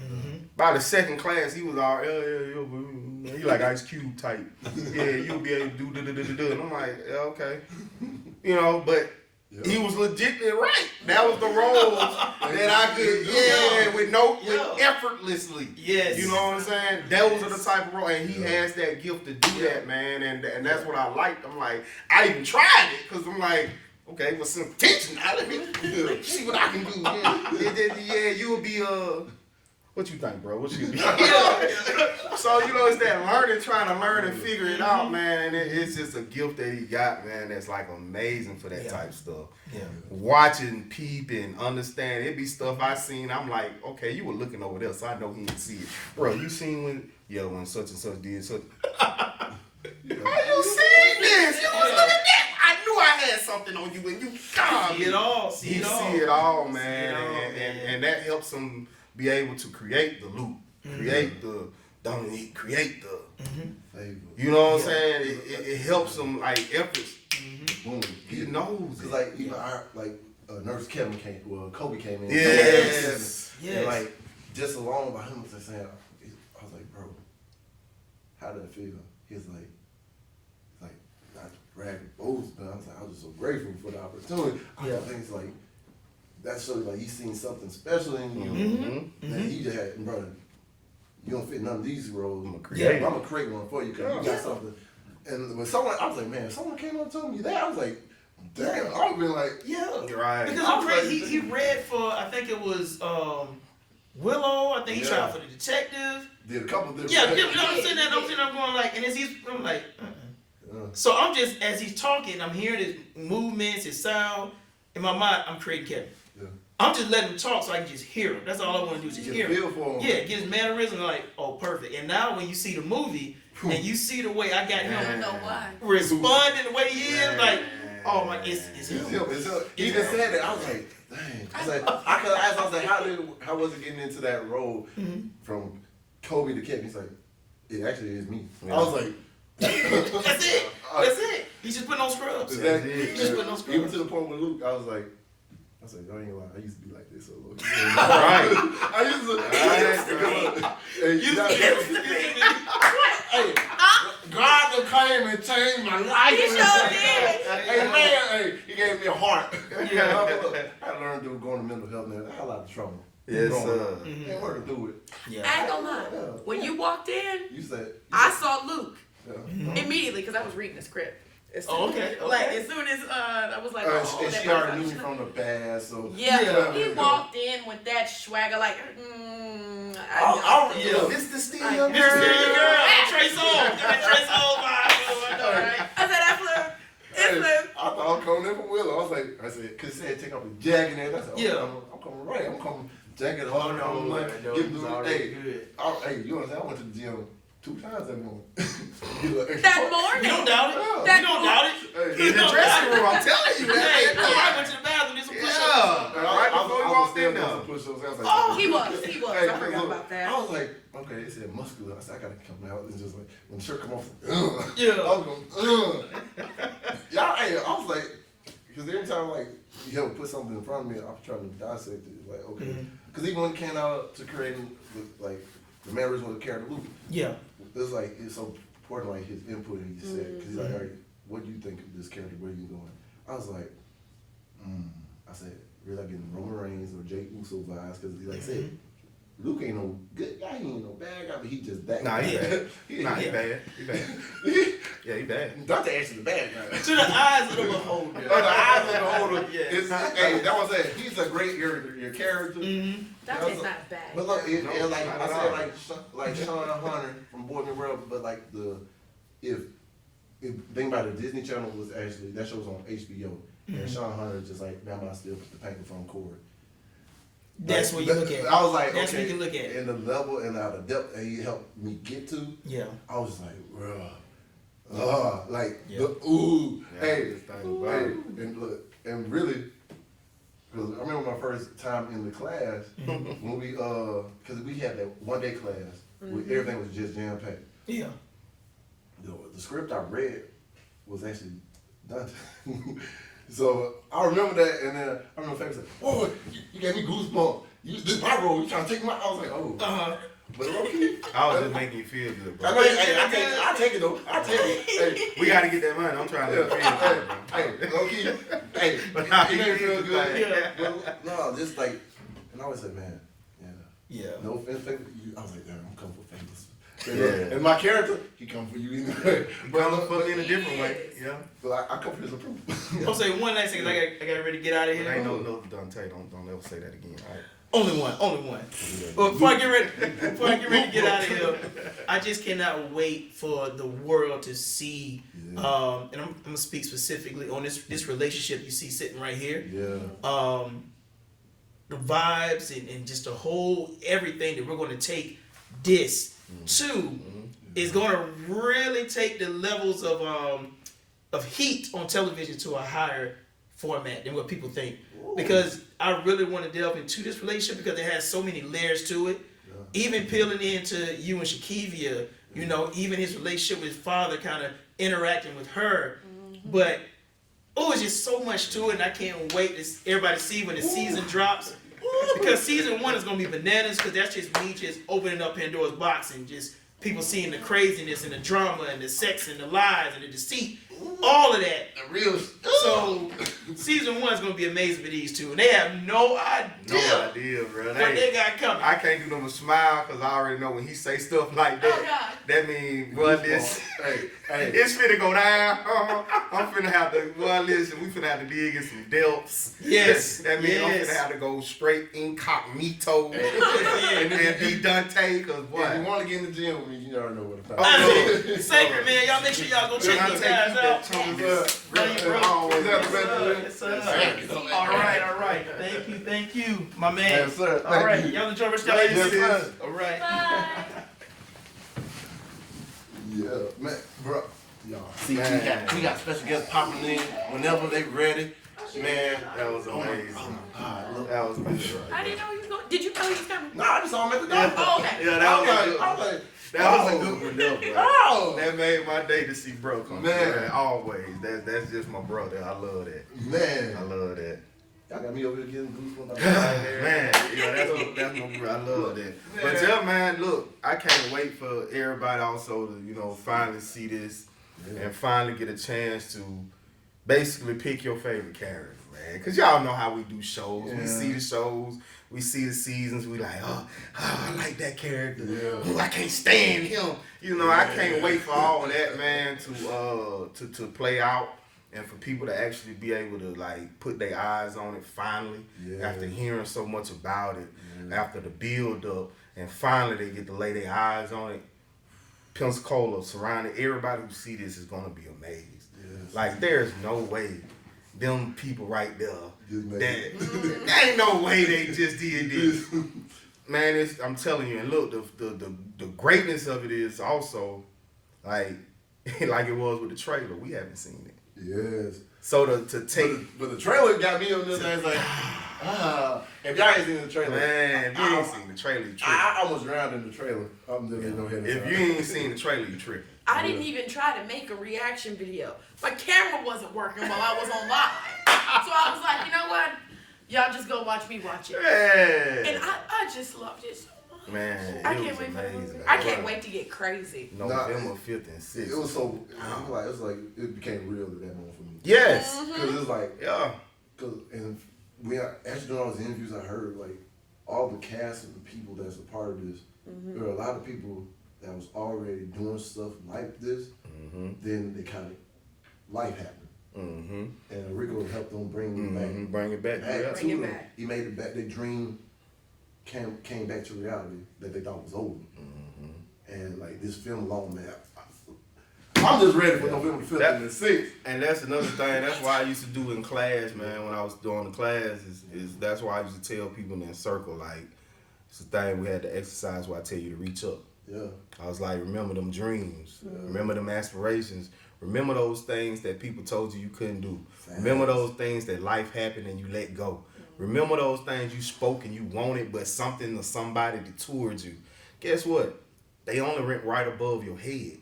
S4: By the second class, he was all, yeah, you like Ice Cube type. Yeah, you'll be able to do. And I'm like, yeah, okay. You know, but he was legitimately right. That was the roles that I could, with effortlessly.
S6: Yes.
S4: You know what I'm saying? Those are the type of role, and he has that gift to do that, man. And that's what I liked. I'm like, I even tried it because I'm like, okay, with some tension, now let me see what I can do. Yeah, you'll be what you think, bro? What you be? So it's that learning, trying to learn and figure it out, man. It's just a gift that he got, man. That's like amazing for that type of stuff.
S6: Yeah.
S4: Watching, peeping, understand. It be stuff I seen. I'm like, okay, you were looking over there, so I know he didn't see it, bro. You seen when such and such did such. How you seen this? You was looking at that. I knew I had something on you, and you
S6: see it all.
S4: See it all, man. And that helps him be able to create the loop, create the Dominique, create the. You know what I'm saying? It helps him like efforts.
S2: Boom.
S4: He knows.
S2: Cause like even Nurse Kevin Kobe came in.
S4: Yes.
S2: And like just alone by him saying, I was like, bro, how did it feel? He's like not bragging boast, but I was like, I was just so grateful for the opportunity. I think it's like that shows like he's seen something special in you that he just had, brother. You don't fit none of these roles. I'm gonna create one for you because you got something. And when someone, I was like, man, if someone came up and told me that, I was like, damn, I would be like,
S4: right.
S6: Because he read for, I think it was Willow. I think he tried for the detective.
S2: Did a couple different.
S6: Yeah, I'm sitting there, I'm going like, and I'm like, So I'm just, as he's talking, I'm hearing his movements, his sound. In my mind, I'm creating Kevin. Yeah. I'm just letting him talk so I can just hear him. That's all I want to do is just hear him. Yeah, get his mannerism, like, oh, perfect. And now when you see the movie, and you see the way I got him responding the way he is, like, oh my, it's him.
S2: He even said that. I was like, dang. I was like, I was like, how was it getting into that role from Kobe to Kevin? He actually is me. I was like,
S6: that's it. That's it. He's just putting on scrubs. He's just putting on scrubs.
S2: Even to the point with Luke, I was like, I ain't lie, I used to be like this a little bit.
S4: Right.
S2: I used to. Hey, God done came and changed my life.
S3: He sure did.
S2: Hey, man, he gave me a heart. I learned to go into mental health, man. I had a lot of trouble.
S4: Yes, sir.
S2: And working through it.
S3: Yeah. I ain't gonna lie. When you walked in,
S2: I
S3: saw Luke immediately because I was reading the script.
S6: Okay.
S3: Like as soon as I was like,
S2: and she already knew me from the past, so
S3: he walked in with that swagger, like,
S2: Mr. Steve,
S6: girl, Trey Songz,
S3: I said, that's Luke. It's Luke.
S2: I thought I was coming in from Willow. I said, cause he said take off the jacket and I said, I'm coming right. I'm coming jacket on. Hey, you understand? I went to the gym 2 times that morning.
S3: That morning?
S6: You don't doubt it. You don't doubt it.
S4: In the dressing room, I'm telling you.
S6: I went to the bathroom, did some push-ups.
S4: Right before you walked in there.
S3: He was. I forgot about that.
S2: I was like, okay, it said muscular. I said, I gotta come out. And just like, when the shirt come off,
S6: yeah.
S2: I was going, I was like, because every time like you ever put something in front of me, I'm trying to dissect it. Like, okay. Because even when it came out to creating like the mannerism of the character Luke, it's like it's so important, like his input he said, because he's like, all right, what do you think of this character? Where are you going? I was like, I said, really like getting Roman Reigns or Jey Uso vibes, because he like said, Luke ain't no good guy, he ain't no bad guy, but he just that guy.
S4: He bad. He bad. Yeah, he bad.
S2: Dr. Ashley's the bad guy.
S6: To the eyes of the beholder.
S2: The eyes of the beholder. Hey, that was it. He's a great your character.
S3: That's not bad.
S2: But look, and like I said, like Sean Hunter from Boy Meets World, but like if think about it, Disney Channel was actually that show was on HBO, and Sean Hunter just like now I still put the paper from cord.
S6: That's what you look at.
S2: I was like,
S6: that's
S2: okay,
S6: what you can look at.
S2: And the level and the depth that he helped me get to.
S6: Yeah.
S2: I was like, and look, and really, because I remember my first time in the class when we, because we had that 1-day class where everything was just jam packed.
S6: Yeah.
S2: The script I read was actually done. So I remember that, and then I remember Faye said, "Oh, you gave me goosebumps. This my role. You trying to take my?" I was like, "Oh." But low key,
S4: I was just making you feel good, bro.
S2: I know. Hey, I take it though. I take it. Hey,
S4: We gotta get that money. I'm trying to feel good, bro.
S2: hey, low key. Hey,
S4: But now
S2: it ain't feel good.
S6: Yeah.
S2: But no, just like, and I always say, man,
S6: Yeah.
S2: no offense, Faye. I was like, damn, I'm coming for Famous.
S4: Yeah.
S2: And my character, he come for you anyway.
S4: But fuck in a different way. Yeah.
S2: But I come for his approval.
S6: I'll say one last thing. I got ready to get out of
S4: But
S6: here.
S4: ain't no Dante. Don't ever say that again. All right.
S6: Only one. Well, before I get ready to get out of here, I just cannot wait for the world to see. And I'm gonna speak specifically on this relationship you see sitting right here.
S2: Yeah.
S6: The vibes and just the whole everything that we're going to take this to is going to really take the levels of heat on television to a higher format than what people think. Because I really want to delve into this relationship because it has so many layers to it. Yeah. Even peeling into you and Shakivia, you know, even his relationship with his father kind of interacting with her. But it's just so much to it, and I can't wait to everybody see when the season drops. Because season 1 is going to be bananas because that's just me just opening up Pandora's box and just people seeing the craziness and the drama and the sex and the lies and the deceit. All of that.
S2: The real.
S6: So, season 1 is going to be amazing for these two. And they have no idea.
S4: No idea, bro.
S6: What they got coming.
S4: I can't do nothing but smile because I already know when he say stuff like that, that means, boy, this, it's finna go down. I'm finna have to, boy, listen, we finna have to dig in some depths.
S6: Yes.
S4: That means I'm finna have to go straight incognito and then be Dante because, boy.
S2: If you want to get in the gym with me, you already know what the fuck.
S6: Sacred, man. Y'all make sure y'all go check these guys out. All right. Thank you, my man.
S2: Yes, sir.
S6: All right,
S2: Thank you.
S6: y'all enjoy the rest of y'all evening.
S2: Yes, sir.
S6: All right.
S3: Bye.
S2: Yeah, man, bro. Y'all, see, we got special guests popping in whenever they ready. Man,
S4: That was
S2: oh my
S4: amazing.
S2: God, look.
S4: That was good.
S3: I didn't know he was going. Did you know he was coming?
S2: Nah, I just saw him at the doctor.
S3: Oh, okay.
S4: Yeah, that was
S2: I
S4: good.
S2: was like,
S4: That was a good one, though, bro.
S2: oh,
S4: That made my day to see bro come
S2: Man.
S4: through. Always. That's just my brother. I love that.
S2: man.
S4: I love that.
S2: Y'all got me over here getting goosebumps.
S4: Man, yeah, that's my bro. I love that. But yeah, man, look, I can't wait for everybody also to, finally see this and finally get a chance to basically pick your favorite character, man. Because y'all know how we do shows.
S2: Yeah.
S4: We see the shows. We see the seasons. We like, I like that character.
S2: Yeah.
S4: Ooh, I can't stand him. I can't wait for all of that, man, to play out. And for people to actually be able to like put their eyes on it finally, after hearing so much about it, after the build up, and finally they get to lay their eyes on it. Pensacola surrounded, everybody who see this is gonna be amazed.
S2: Yes.
S4: Like there's no way them people right there,
S2: Just
S4: there ain't no way they just did this. Man, I'm telling you, and look, the greatness of it is also like like it was with the trailer. We haven't seen it.
S2: Yes.
S4: So to take,
S2: But the trailer got me on this. I was like, if y'all ain't seen the trailer,
S4: man, if you ain't seen the trailer, you tripping.
S2: I almost drowned in the trailer. I'm just no head.
S4: If you ain't seen the trailer, you tripping.
S3: I didn't even try to make a reaction video. My camera wasn't working while I was on live. So I was like, you know what? Y'all just go watch me watch it.
S4: Man,
S3: And I just loved it so much.
S4: man,
S3: I
S4: it
S3: can't
S4: was
S3: wait for the
S4: amazing.
S3: movie. I can't wait to get crazy.
S4: November 5th and 6th.
S2: it was so it was like it became real at that moment for me.
S4: Yes.
S2: Because it's like
S4: Yeah.
S2: and when I actually doing all those interviews, I heard like all the cast of the people that's a part of this. There are a lot of people that was already doing stuff like this. Then they kind of life happened, and Rico helped them bring it back.
S4: Bring it back. Yeah.
S3: Bring it back.
S2: He made it back. Their dream came back to reality that they thought was over. And like this film alone, man, I'm just ready for November 5th and the 6th.
S4: And that's another thing. That's why I used to do in class, man. When I was doing the class, is that's why I used to tell people in that circle, like, it's the thing we had to exercise where I tell you to reach up.
S2: Yeah.
S4: I was like, remember them dreams. Remember them aspirations. Remember those things that people told you couldn't do. Remember those things that life happened and you let go. Remember those things you spoke and you wanted, but something or somebody detoured you. Guess what? They only went right above your head.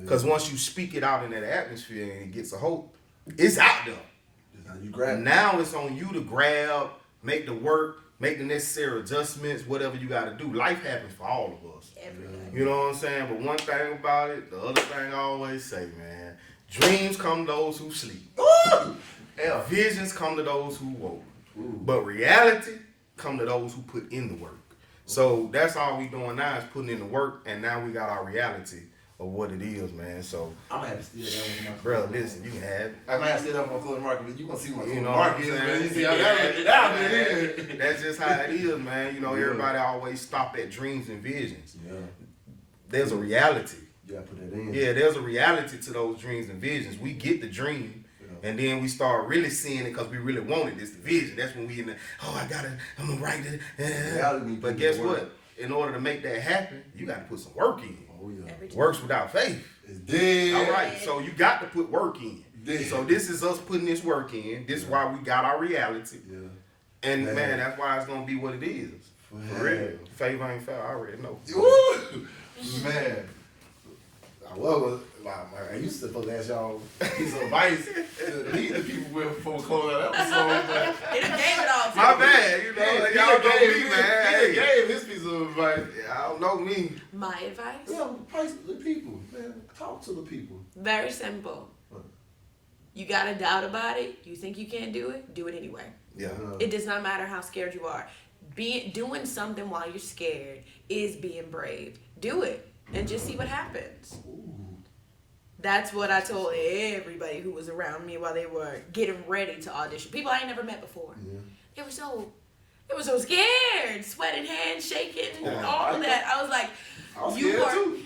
S4: Because once you speak it out in that atmosphere and it gets a hope, it's out there.
S2: You grab.
S4: Now it's on you to grab, make the work, make the necessary adjustments, whatever you got to do. Life happens for all of us.
S3: Every day.
S4: You know what I'm saying? But one thing about it, the other thing I always say, man, dreams come to those who sleep.
S2: Yeah.
S4: Visions come to those who woke. But reality come to those who put in the work. So that's all we doing now is putting in the work, and now we got our reality of what it is, man. So
S2: I'm gonna have to steal that one.
S4: bro, listen, you can have it.
S2: I might have to steal that one for closing market, but you gonna see my
S4: You know
S2: market.
S4: what I'm
S2: Man. You
S4: saying?
S2: see how that get out there.
S4: That's just how it is, man. You know, everybody always stop at dreams and visions.
S2: Yeah.
S4: There's a reality.
S2: You gotta put that in.
S4: Yeah, there's a reality to those dreams and visions. We get the dream, and then we start really seeing it because we really wanted this vision. That's when we in the, I'm gonna write it.
S2: Reality
S4: But guess what? In order to make that happen, you got to put some work in.
S2: Oh yeah.
S3: Every time.
S4: Works without faith.
S2: It's dead.
S4: All right, so you got to put work in.
S2: Yeah.
S4: So this is us putting this work in. This is why we got our reality.
S2: Yeah.
S4: And
S2: Man.
S4: man, that's why it's gonna be what it is. For
S2: Man.
S4: real. Favor ain't fair. I already know.
S2: Woo! Man. I used to supposed to ask y'all piece of advice to lead the people with before we close that episode, but
S3: It done gave it all to
S4: My
S3: you.
S4: bad, you know. Y'all know me, man.
S2: He
S4: Hey,
S2: gave his piece of advice.
S4: y'all know me.
S3: My advice?
S2: Yeah, price the people, man. Talk to the people.
S3: Very simple.
S2: What?
S3: You got a doubt about it. You think you can't do it anyway.
S4: Yeah.
S3: It does not matter how scared you are. Doing something while you're scared is being brave. Do it and just see what happens. That's what I told everybody who was around me while they were getting ready to audition. People I ain't never met before.
S2: Yeah.
S3: They were so scared, sweating, hands shaking, all of that. I was like,
S2: I was
S3: you
S2: scared
S3: are.
S2: too.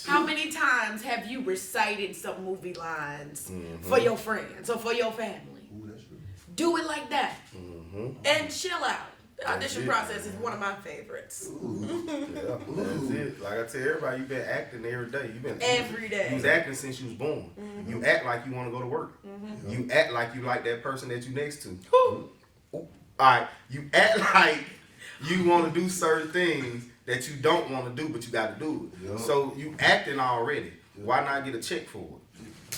S3: How many times have you recited some movie lines for your friends or for your family?
S2: Ooh, that's true.
S3: Do it like that
S4: Mm-hmm.
S3: and chill out. The audition
S4: it.
S3: process is one of my favorites.
S4: Yeah, that's it. Like I tell everybody, you've been acting every day. You've been
S3: Every day.
S4: You was acting since you was born. You act like you want to go to work. You act like you like that person that you next to.
S3: Whew.
S4: All right, you act like you want to do certain things that you don't want to do, but you got to do it.
S2: Yeah.
S4: So you acting already. Why not get a check for it?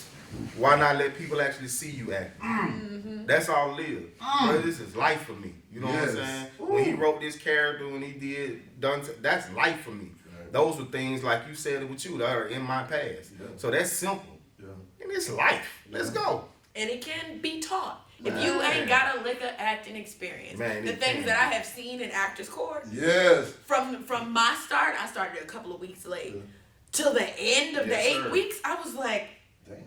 S4: Why not let people actually see you acting? That's all it is. But this is life for me. You know what I'm
S2: Yes.
S4: saying? When he wrote this character, when he did Dante, that's life for me.
S2: Right.
S4: Those were things like you said it with you that are in my past.
S2: Yeah.
S4: So that's simple.
S2: Yeah.
S4: And it's life. Let's go.
S3: And it can be taught. If you ain't got a lick of acting experience,
S4: Man,
S3: the
S4: it
S3: things
S4: can.
S3: that I have seen in Actors Court,
S2: Yes.
S3: from my start, I started a couple of weeks late. Till the end of the
S4: Yes,
S3: 8
S4: sir.
S3: weeks, I was like,
S2: Damn.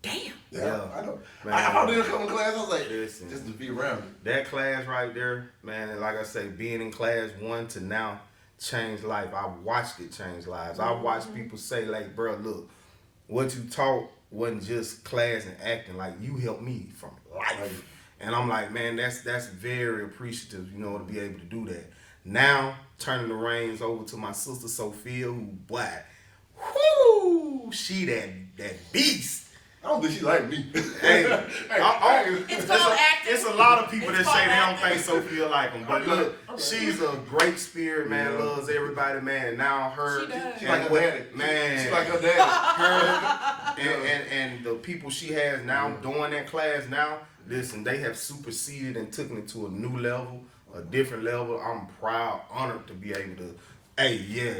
S3: damn.
S2: Yeah. I know.
S4: Man.
S2: I did a couple of classes. I was like,
S4: Listen.
S2: just to be around it.
S4: That class right there, man, and like I say, being in class 1 to now changed life. I watched it change lives. I watched people say, like, bro, look, what you taught wasn't just class and acting. Like, you helped me from life.
S2: Right.
S4: And I'm like, man, that's very appreciative, you know, to be able to do that. Now, turning the reins over to my sister Sophia, who, boy, whoo, she that beast.
S2: I don't think she like me.
S4: Hey,
S3: It's called acting.
S4: It's a lot of people
S3: It's
S4: that say they don't
S3: called
S4: think Sophia like them, but look, she's a great spirit, man. Loves everybody, man. And now her,
S3: She does.
S2: She like her daddy.
S4: man.
S2: She like her daddy.
S4: her and the people she has now doing that class now. Listen, they have superseded and taken it to a new level, a different level. I'm proud, honored to be able to. Hey, yeah.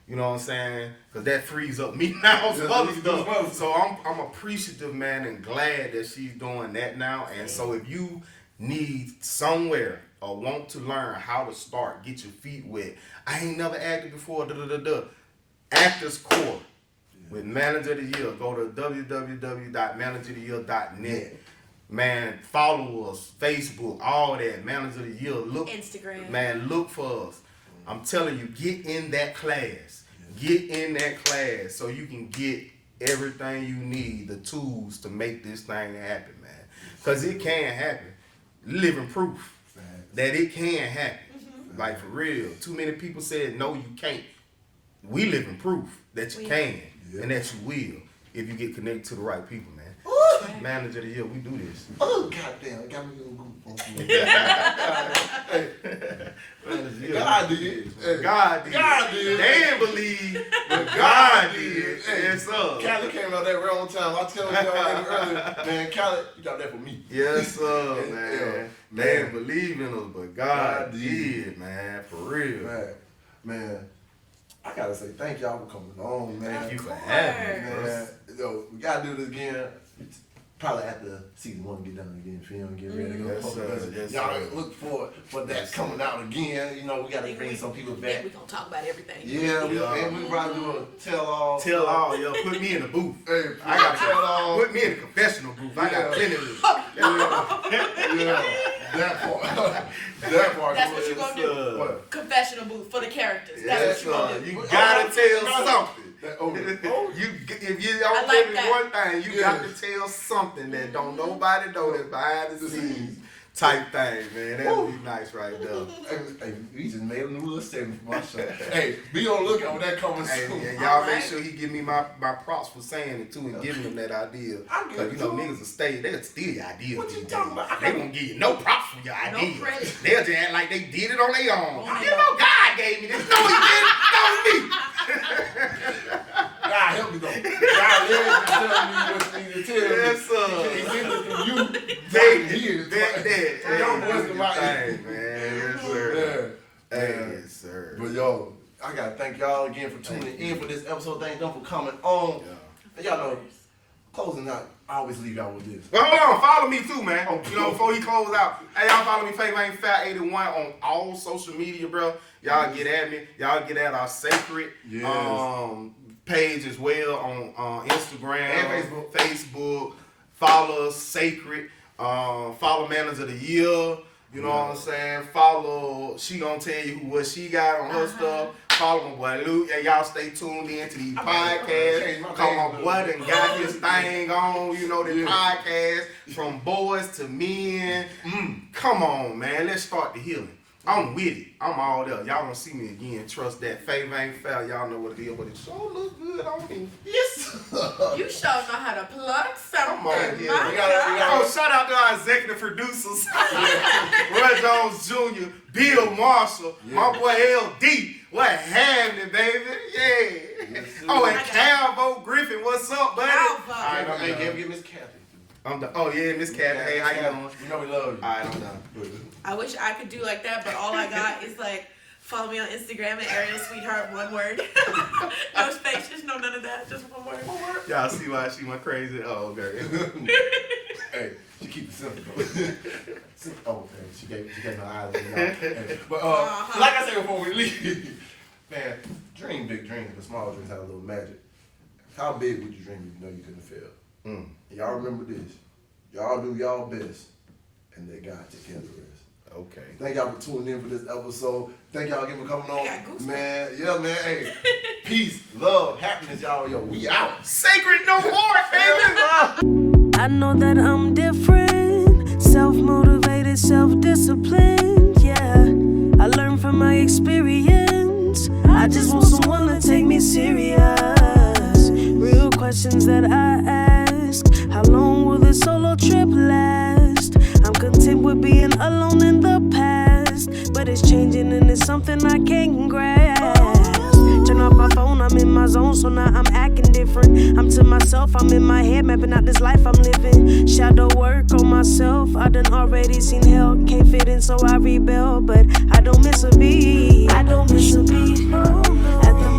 S4: You know what I'm saying? Because that frees up me now for other stuff. So I'm appreciative, man, and glad that she's doing that now. And so if you need somewhere or want to learn how to start, get your feet wet. I ain't never acted before. Actors Court with Manager of the Year. Go to www.manageroftheyear.net. Man, follow us, Facebook, all that. Manager of the Year. Look,
S3: Instagram.
S4: Man, look for us. I'm telling you, get in that class. Get in that class so you can get everything you need, the tools to make this thing happen, man. Because it can happen. Living proof that it can happen. Like, for real. Too many people said, no, you can't. We living proof that you can and that you will if you get connected to the right people, man. Manager of the year, we do this.
S2: Oh, goddamn. Got me in the group. God did. Hey.
S4: God did.
S2: God did.
S4: They didn't believe, but God did.
S2: Hey,
S4: Yes, sir.
S2: Cali came out that wrong time. I told you already earlier, man, Cali, you got that for me.
S4: Yes, sir,
S2: Yeah,
S4: man. They
S2: man.
S4: didn't believe in us, but God did, man. For real.
S2: Man, I gotta say thank y'all for coming on, man.
S4: Thank you for having me,
S2: Man, yo, we gotta do this again. Probably after season 1 get done again, film, get ready to go.
S4: Yes, sir. Yes,
S2: y'all
S4: sir.
S2: look forward for that coming out again. You know, we gotta bring some people back.
S3: We're going to talk about everything.
S2: Yeah,
S4: Yeah.
S2: and we probably do a tell all.
S4: Tell all, yo, put me in the booth.
S2: Hey,
S4: I got
S2: tell all.
S4: Put me in the confessional booth. I got plenty of this.
S2: Yeah, that part. That part.
S3: That's what you gonna do.
S2: What?
S3: Confessional booth for the characters.
S4: Yes,
S3: That's what you gonna
S4: sir.
S3: do.
S4: You gotta tell something. If you don't
S3: I
S4: tell
S3: like
S4: me
S3: that.
S4: one thing, you got to tell something that don't nobody know that's behind the scenes type thing, man. That would be nice right there.
S2: Hey, we just made a new little segment for my show. Hey, be on the lookout when that coming
S4: Hey,
S2: soon.
S4: and y'all
S3: All
S4: make
S3: right.
S4: sure he give me my props for saying it too and giving them that idea.
S2: I'll give
S4: Cause
S2: it
S4: you know
S2: to 'em.
S4: niggas will stay, they'll steal your ideas.
S2: What you
S4: these
S2: talking
S4: days.
S2: about?
S4: They won't give you no props for your
S3: No
S4: ideas.
S3: credit.
S4: They'll just act like they did it on their own.
S3: On
S4: You
S3: their
S4: know
S3: own.
S4: God gave me this. No, he didn't. That was me.
S2: God help me though. God let me tell me what you need to tell me.
S4: Yes, sir.
S2: He sent it from you.
S4: That.
S2: Don't waste my
S4: thing, man. Yes, sir.
S2: Yeah.
S4: Yes, sir.
S2: But yo, I gotta thank y'all again for tuning in for this episode. Thank y'all for coming on. And y'all know, closing out, I always leave y'all with this.
S4: Well, hold on. Follow me too, man. You know, before he close out. Hey, y'all follow me, Favor Ain't Fat 81 on all social media, bro. Y'all get at me. Y'all get at our Sacred page as well on Instagram
S2: And
S4: Facebook. Follow us, Sacred. Follow Manager of the Year. You know what I'm saying? Follow, she gonna tell you what she got on her stuff. Follow my boy Luke. And y'all stay tuned in to these podcasts. Cause my boy done got his thing on, you know, the podcast from boys to men. Come on, man. Let's start the healing. I'm with it. I'm all there. Y'all gonna see me again. Trust that. Favor ain't foul. Y'all know what it is, but it sure look good on me. Yes.
S3: You sure know how to plug something.
S4: Come on, yeah.
S2: We gotta-
S4: Oh, shout out to our executive producers. Roy Jones Jr., Bill Marshall, my boy LD. What happening, baby? Yeah.
S2: Yes, sir.
S4: Oh, and Calvo Griffin, what's up, buddy?
S2: Alright, my man, give Miss Kathy.
S4: I'm done. Oh, yeah, Miss Kathy. Hey, how you doing?
S2: You know we love you.
S4: All right, I'm done.
S3: I wish I could do like that, but all I got is like, follow me on Instagram at Erial Sweetheart, one word. No spaces, no none of that, just one word.
S4: Y'all see why she went crazy? Oh, okay.
S2: Hey, she keep it simple. Oh, okay. She gave no eyes on y'all. Hey, but like I said before we leave, man, dream big dreams, but small dreams have a little magic. How big would you dream if you know you couldn't fail? Y'all remember this. Y'all do y'all best, and let God take care of the rest.
S4: Okay.
S2: Thank y'all for tuning in for this episode. Thank y'all again for coming
S3: I got
S2: on.
S3: goosebumps.
S2: Man, hey. Peace, love, happiness, y'all. Yo, we out.
S4: Sacred no more, baby.
S1: I know that I'm different, self-motivated, self-disciplined, yeah. I learned from my experience. I just want someone to take me serious. Real questions that I ask. How long will this solo trip last? I'm content with being alone in the past, but it's changing and it's something I can't grasp. Turn off my phone, I'm in my zone, so now I'm acting different. I'm to myself, I'm in my head, mapping out this life I'm living. Shadow work on myself, I done already seen hell. Can't fit in, so I rebel, but I don't miss a beat. I don't miss a beat.